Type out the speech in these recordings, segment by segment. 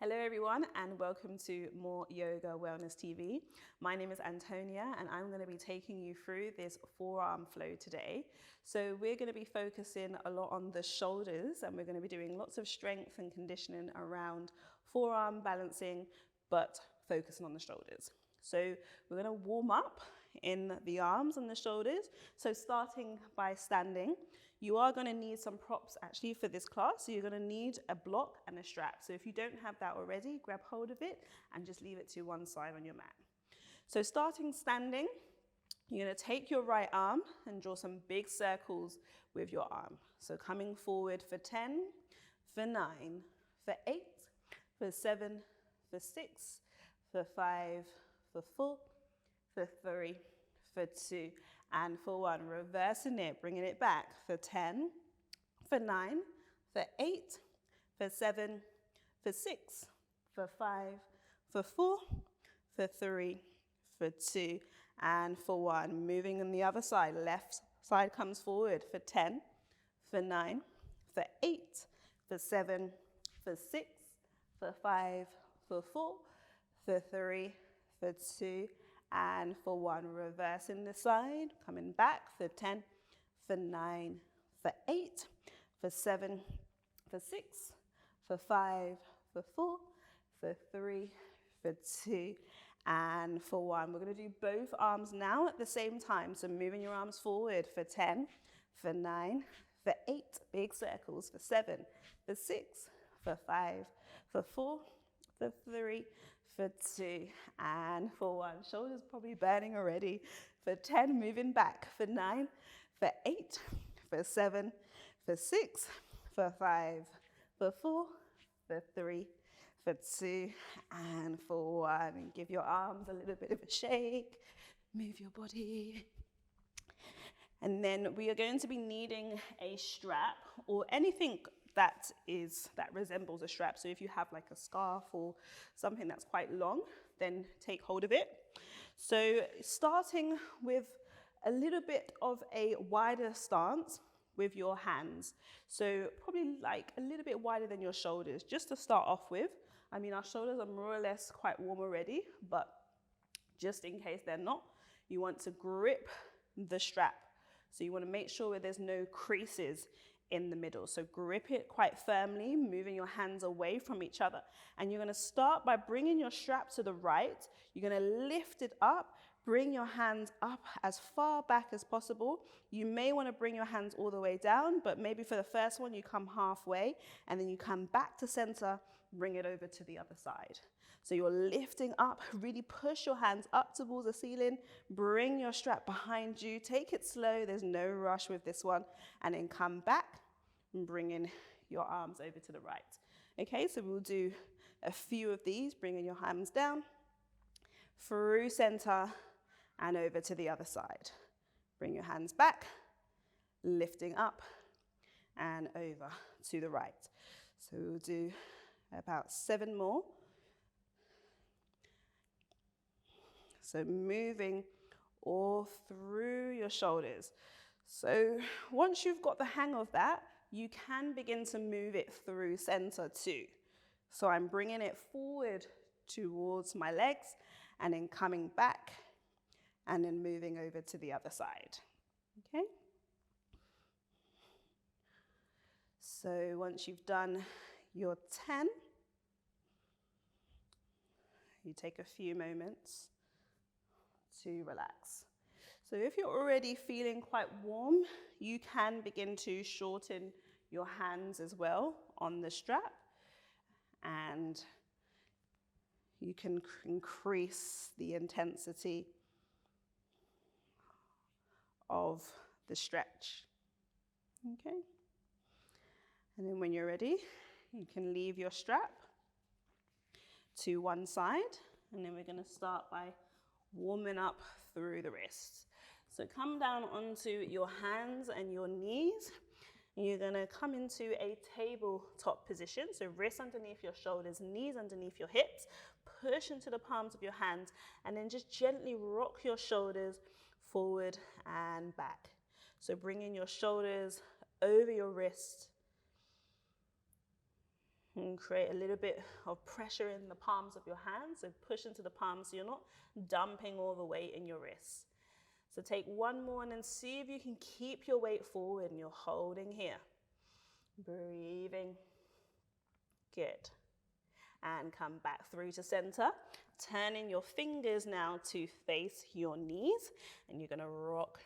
Hello everyone and welcome to MoreYoga Wellness TV. My name is Antonia and I'm going to be taking you through this forearm flow today. So we're going to be focusing a lot on the shoulders and we're going to be doing lots of strength and conditioning around forearm balancing, but focusing on the shoulders. So we're going to warm up in the arms and the shoulders. So starting by standing, you are going to need some props actually for this class. So you're going to need a block and a strap. So if you don't have that already, grab hold of it and just leave it to one side on your mat. So starting standing, you're going to take your right arm and draw some big circles with your arm. So coming forward for 10, for 9, for 8, for 7, for 6, for 5, for 4, for 3, for 2, and for 1. Reversing it, bringing it back for 10, for 9, for 8, for 7, for 6, for 5, for 4, for 3, for 2, and for 1. Moving on the other side, left side comes forward for 10, for 9, for 8, for 7, for 6, for 5, for 4, for 3, for 2, and for 1. Reversing the side, coming back for 10, for 9, for 8, for 7, for 6, for 5, for 4, for 3, for 2, and for 1. We're going to do both arms now at the same time. So moving your arms forward for 10, for 9, for 8, big circles, for 7, for 6, for 5, for 4, for 3, for 2, and for 1. Shoulders probably burning already. For 10, moving back. For 9, for 8, for 7, for 6, for 5, for 4, for 3, for 2, and for 1. And give your arms a little bit of a shake. Move your body. And then we are going to be needing a strap or anything that resembles a strap. So if you have like a scarf or something that's quite long, then take hold of it. So starting with a little bit of a wider stance with your hands. So probably like a little bit wider than your shoulders, just to start off with. I mean, our shoulders are more or less quite warm already, but just in case they're not, you want to grip the strap. So you want to make sure there's no creases in the middle. So grip it quite firmly, moving your hands away from each other. And you're going to start by bringing your strap to the right. You're going to lift it up, bring your hands up as far back as possible. You may want to bring your hands all the way down, but maybe for the first one, you come halfway and then you come back to center, bring it over to the other side. So you're lifting up, really push your hands up towards the ceiling, bring your strap behind you, take it slow, there's no rush with this one, and then come back and bring in your arms over to the right. Okay, so we'll do a few of these, bringing your hands down, through center, and over to the other side. Bring your hands back, lifting up, and over to the right. So we'll do about 7 more. So moving all through your shoulders. So once you've got the hang of that, you can begin to move it through center too. So I'm bringing it forward towards my legs and then coming back and then moving over to the other side. Okay? So once you've done your 10, you take a few moments to relax. So if you're already feeling quite warm, you can begin to shorten your hands as well on the strap, and you can increase the intensity of the stretch. Okay? And then when you're ready, you can leave your strap to one side, and then we're going to start by warming up through the wrists. So come down onto your hands and your knees. You're going to come into a tabletop position. So wrists underneath your shoulders, knees underneath your hips. Push into the palms of your hands and then just gently rock your shoulders forward and back. So bringing your shoulders over your wrist. And create a little bit of pressure in the palms of your hands. So push into the palms so you're not dumping all the weight in your wrists. So take one more and then see if you can keep your weight forward and you're holding here. Breathing. Good. And come back through to center. Turning your fingers now to face your knees. And you're going to rock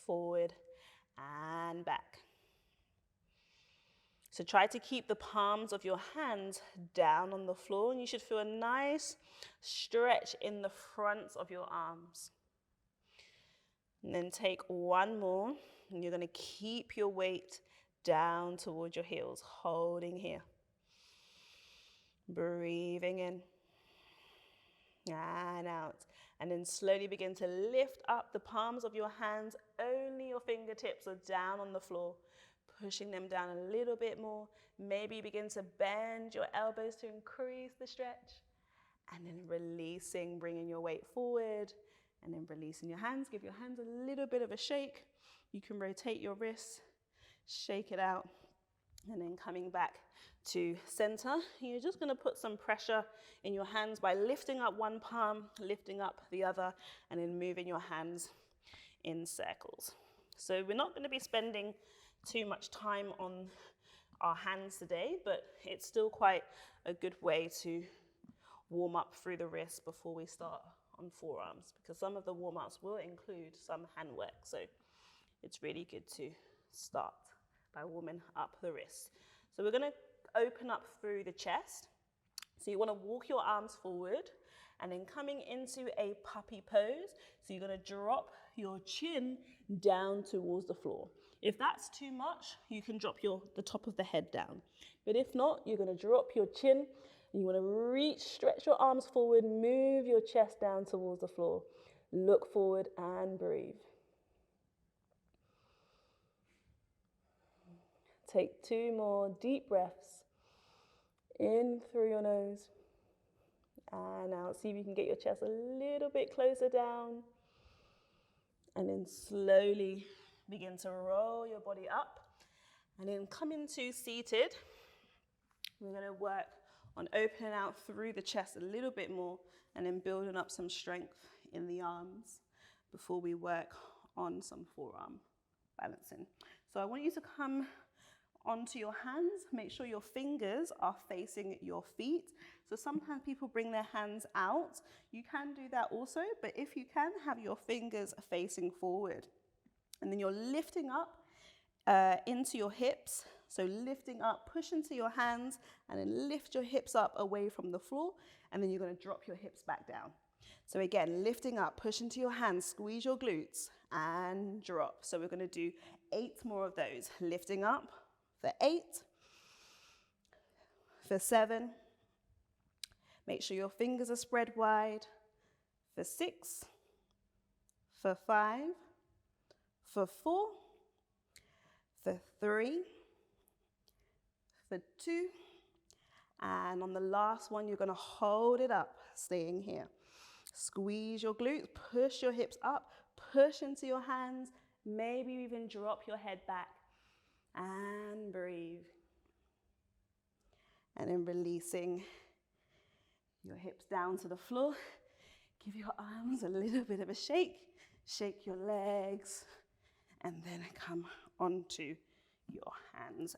forward and back. So try to keep the palms of your hands down on the floor, and you should feel a nice stretch in the fronts of your arms. And then take one more, and you're going to keep your weight down towards your heels, holding here. Breathing in and out. And then slowly begin to lift up the palms of your hands. Only your fingertips are down on the floor. Pushing them down a little bit more. Maybe begin to bend your elbows to increase the stretch. And then releasing, bringing your weight forward. And then releasing your hands. Give your hands a little bit of a shake. You can rotate your wrists, shake it out. And then coming back to center. You're just going to put some pressure in your hands by lifting up one palm, lifting up the other, and then moving your hands in circles. So we're not going to be spending too much time on our hands today, but it's still quite a good way to warm up through the wrists before we start on forearms, because some of the warm-ups will include some hand work. So it's really good to start by warming up the wrists. So we're going to open up through the chest. So you want to walk your arms forward and then coming into a puppy pose. So you're going to drop your chin down towards the floor. If that's too much, you can drop the top of the head down. But if not, you're going to drop your chin. And you want to stretch your arms forward, move your chest down towards the floor. Look forward and breathe. Take 2 more deep breaths. In through your nose. And out. See if you can get your chest a little bit closer down. And then slowly begin to roll your body up. And then come into seated. We're going to work on opening out through the chest a little bit more and then building up some strength in the arms before we work on some forearm balancing. So I want you to come onto your hands. Make sure your fingers are facing your feet. So sometimes people bring their hands out. You can do that also, but if you can, have your fingers facing forward. And then you're lifting up into your hips. So lifting up, push into your hands, and then lift your hips up away from the floor, and then you're going to drop your hips back down. So again, lifting up, push into your hands, squeeze your glutes, and drop. So we're going to do 8 more of those. Lifting up for 8, for 7. Make sure your fingers are spread wide. For 6, for 5, for 4, for 3, for 2, and on the last one, you're going to hold it up, staying here. Squeeze your glutes, push your hips up, push into your hands, maybe even drop your head back, and breathe. And then releasing your hips down to the floor. Give your arms a little bit of a shake, shake your legs, and then come onto your hands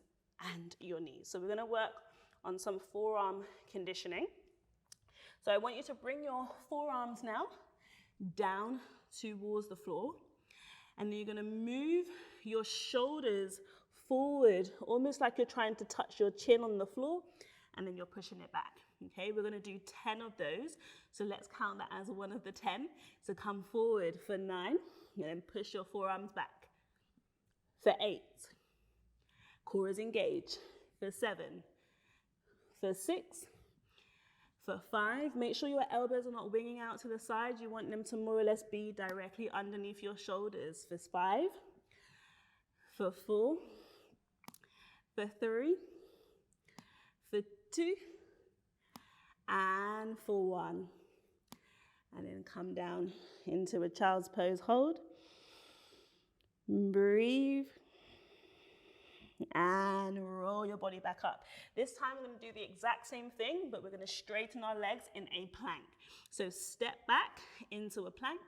and your knees. So we're going to work on some forearm conditioning. So I want you to bring your forearms now down towards the floor, and then you're going to move your shoulders forward, almost like you're trying to touch your chin on the floor, and then you're pushing it back. Okay, we're going to do 10 of those. So let's count that as one of the 10. So come forward for 9, and then push your forearms back. For 8, core is engaged. For 7, for 6, for 5, make sure your elbows are not winging out to the side. You want them to more or less be directly underneath your shoulders. For 5, for 4, for 3, for 2, and for 1. And then come down into a child's pose hold. Breathe. And roll roll your body back up. This time we're going to do the exact same thing, but we're going to straighten our legs in a plank. So step back into a plank,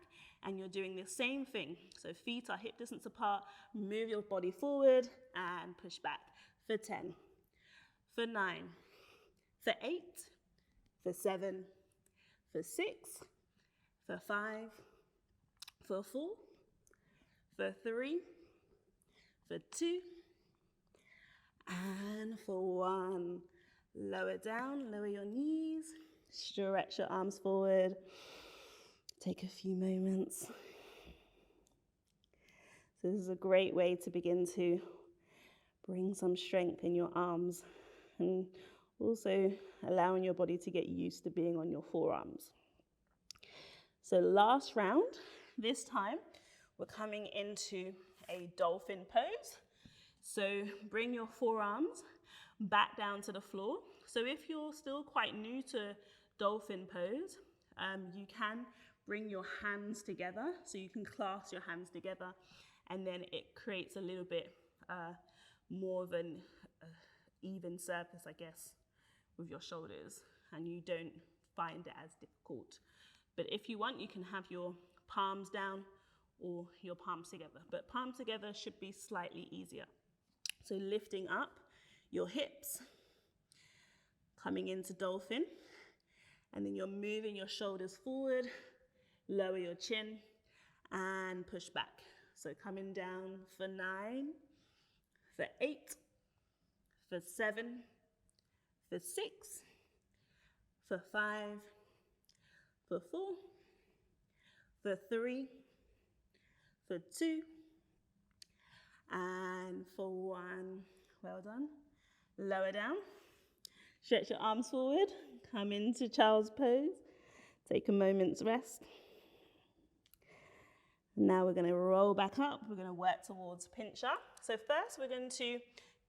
and you're doing the same thing. So feet are hip distance apart, move your body forward and push back for 10, for 9, for 8, for 7, for 6, for 5, for 4, for 3, for 2, and for 1. Lower down, lower your knees, stretch your arms forward. Take a few moments. So this is a great way to begin to bring some strength in your arms and also allowing your body to get used to being on your forearms. So last round, this time we're coming into a dolphin pose. So bring your forearms back down to the floor. So if you're still quite new to dolphin pose, you can bring your hands together. So you can clasp your hands together, and then it creates a little bit more of an even surface, I guess, with your shoulders, and you don't find it as difficult. But if you want, you can have your palms down or your palms together, but palms together should be slightly easier. So lifting up your hips, coming into dolphin, and then you're moving your shoulders forward, lower your chin, and push back. So coming down for 9, for 8, for 7, for 6, for 5, for 4, for 3, for 2, and for 1. Well done. Lower down. Stretch your arms forward. Come into child's pose. Take a moment's rest. Now we're going to roll back up. We're going to work towards pincha. So first we're going to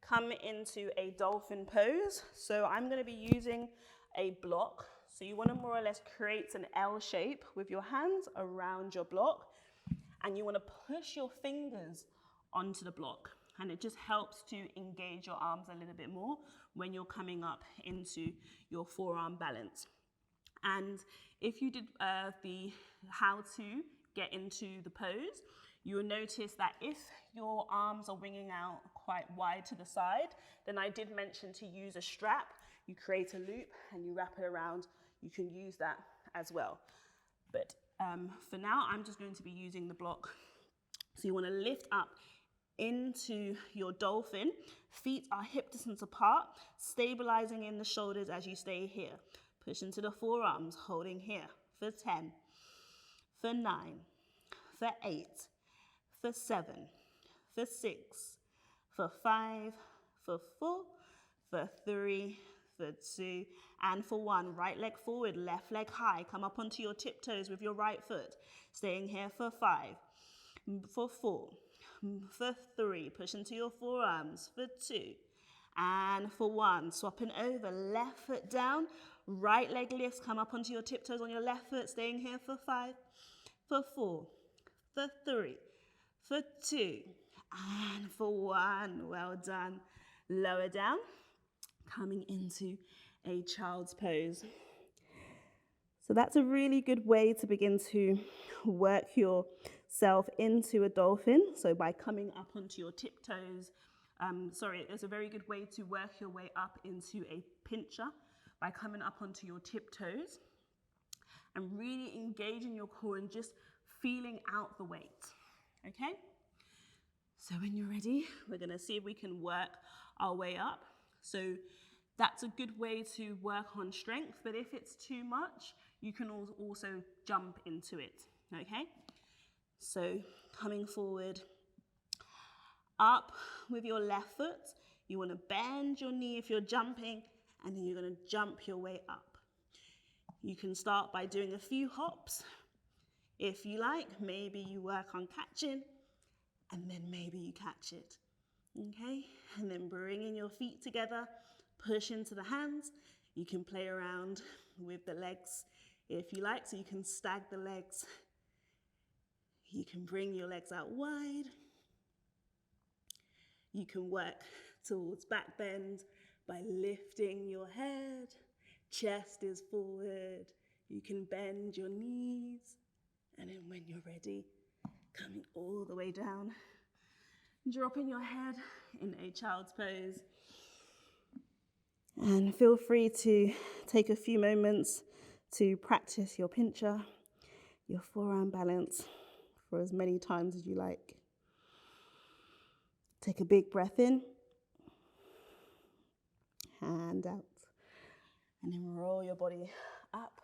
come into a dolphin pose. So I'm going to be using a block. So you want to more or less create an L shape with your hands around your block, and you want to push your fingers onto the block, and it just helps to engage your arms a little bit more when you're coming up into your forearm balance. And if you did the how to get into the pose, you will notice that if your arms are winging out quite wide to the side, then I did mention to use a strap. You create a loop and you wrap it around. You can use that as well. But for now, I'm just going to be using the block. So you want to lift up into your dolphin. Feet are hip distance apart, stabilizing in the shoulders as you stay here. Push into the forearms, holding here for 10, for 9, for 8, for 7, for 6, for 5, for 4, for 3, for 2, and for 1. Right leg forward, left leg high. Come up onto your tiptoes with your right foot. Staying here for 5, for 4, for 3. Push into your forearms for 2, and for 1. Swapping over, left foot down. Right leg lifts, come up onto your tiptoes on your left foot. Staying here for 5, for 4, for 3, for 2, and for 1. Well done. Lower down, coming into a child's pose. So that's a really good way to begin to work yourself into a dolphin. So by coming up onto your tiptoes, it's a very good way to work your way up into a pincha by coming up onto your tiptoes and really engaging your core and just feeling out the weight, okay? So when you're ready, we're gonna see if we can work our way up. So that's a good way to work on strength, but if it's too much, you can also jump into it, okay? So coming forward, up with your left foot. You wanna bend your knee if you're jumping, and then you're gonna jump your way up. You can start by doing a few hops. If you like, maybe you work on catching, and then maybe you catch it, okay? And then bringing your feet together, push into the hands. You can play around with the legs if you like, so you can stag the legs. You can bring your legs out wide. You can work towards back bend by lifting your head. Chest is forward. You can bend your knees. And then when you're ready, coming all the way down, dropping your head in a child's pose. And feel free to take a few moments to practice your pincha, your forearm balance for as many times as you like. Take a big breath in, hand out, and then roll your body up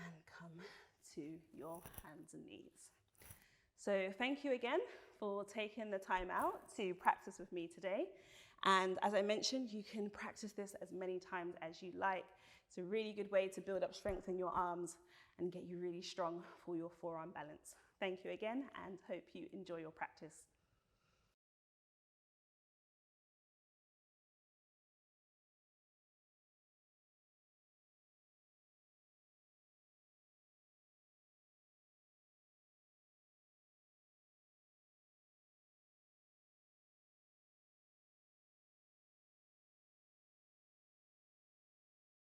and come to your hands and knees. So thank you again for taking the time out to practice with me today. And as I mentioned, you can practice this as many times as you like. It's a really good way to build up strength in your arms and get you really strong for your forearm balance. Thank you again, and hope you enjoy your practice.